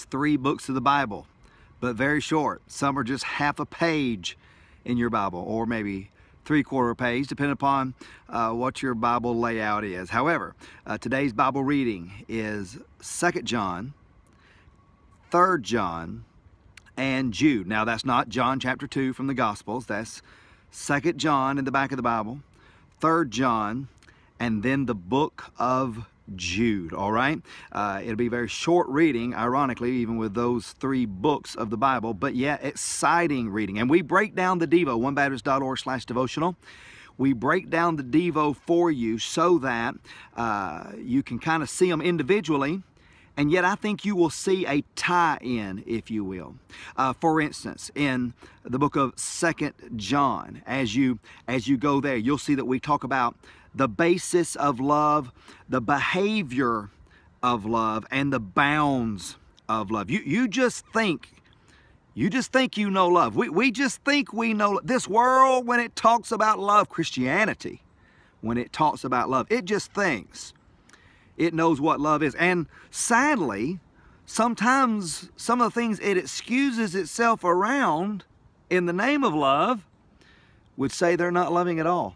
That's 3 books of the Bible, but very short. Some are just half a page in your Bible, or maybe 3/4 page, depending upon what your Bible layout is. However, today's Bible reading is 2 John, 3 John, and Jude. Now, that's not John chapter 2 from the Gospels. That's 2 John in the back of the Bible, 3 John, and then the book of Jude, all right? It'll be very short reading, ironically, even with those 3 books of the Bible, but yet exciting reading. And we break down the Devo, onebaptist.org/devotional. We break down the Devo for you so that you can kind of see them individually, and yet I think you will see a tie-in, if you will. For instance, in the book of 2 John, as you go there, you'll see that we talk about the basis of love, the behavior of love, and the bounds of love. You just think you know love. We just think we know this world when it talks about love. Christianity, when it talks about love, it just thinks it knows what love is. And sadly, sometimes some of the things it excuses itself around in the name of love would say they're not loving at all.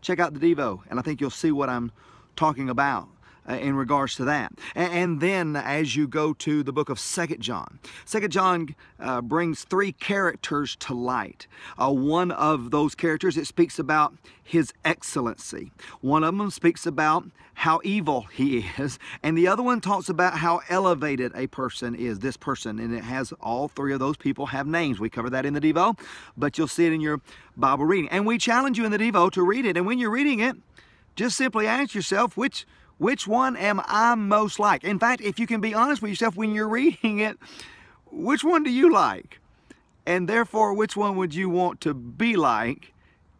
Check out the Devo, and I think you'll see what I'm talking about in regards to that. And then as you go to the book of 2 John, 2 John brings 3 characters to light. One of those characters, it speaks about his excellency. One of them speaks about how evil he is, and the other one talks about how elevated a person is, this person, and it has all 3 of those people have names. We cover that in the Devo, but you'll see it in your Bible reading. And we challenge you in the Devo to read it, and when you're reading it, just simply ask yourself, which one am I most like? In fact, if you can be honest with yourself when you're reading it, which one do you like? And therefore, which one would you want to be like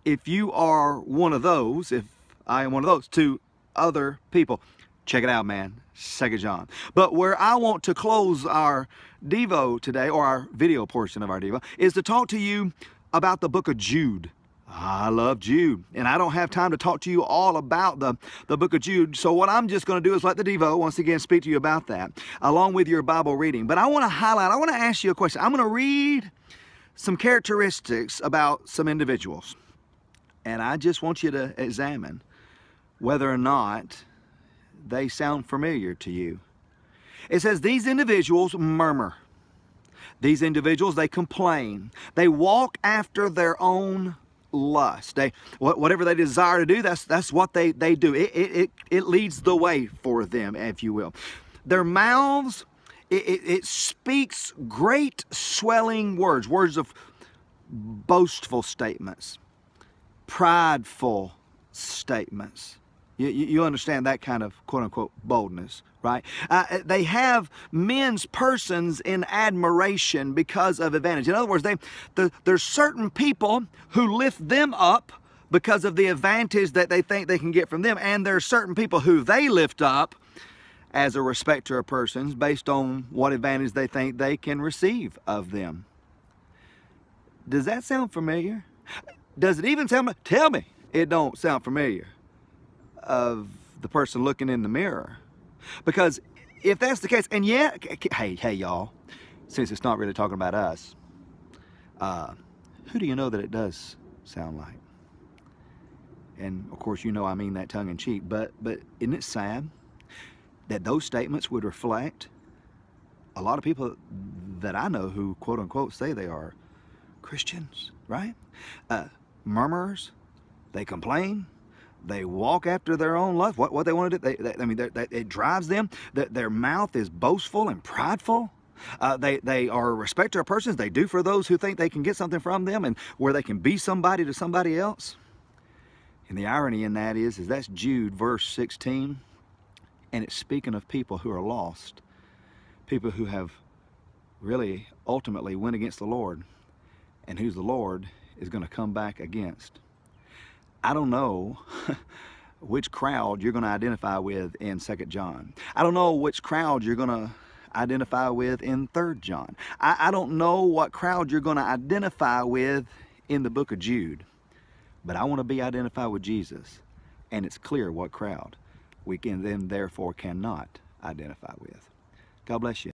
if you are one of those, if I am one of those, to other people? Check it out, man, 2 John. But where I want to close our Devo today, or our video portion of our Devo, is to talk to you about the book of Jude. I love Jude, and I don't have time to talk to you all about the book of Jude, so what I'm just going to do is let the Devo once again speak to you about that, along with your Bible reading. But I want to ask you a question. I'm going to read some characteristics about some individuals, and I just want you to examine whether or not they sound familiar to you. It says, these individuals murmur. These individuals, they complain. They walk after their own lust. Whatever they desire to do, that's what they do. It leads the way for them, if you will. Their mouths, it speaks great swelling words of boastful statements, prideful statements. You understand that kind of quote-unquote boldness, right? They have men's persons in admiration because of advantage. In other words, there's certain people who lift them up because of the advantage that they think they can get from them, and there's certain people who they lift up as a respecter of persons based on what advantage they think they can receive of them. Does that sound familiar? Does it even sound, tell me it don't sound familiar of the person looking in the mirror? Because if that's the case, and yeah, hey y'all, since it's not really talking about us, who do you know that it does sound like? And of course, you know I mean that tongue-in-cheek, but isn't it sad that those statements would reflect a lot of people that I know who quote-unquote say they are Christians, right? Murmurers, they complain, they walk after their own lust, what they want to do. It drives them. Their mouth is boastful and prideful. They are a respecter of persons. They do for those who think they can get something from them, and where they can be somebody to somebody else. And the irony in that is that's Jude verse 16, and it's speaking of people who are lost, people who have really ultimately went against the Lord, and whose the Lord is going to come back against. I don't know which crowd you're going to identify with in 2 John. I don't know which crowd you're going to identify with in 3 John. I don't know what crowd you're going to identify with in the book of Jude. But I want to be identified with Jesus. And it's clear what crowd we can then therefore cannot identify with. God bless you.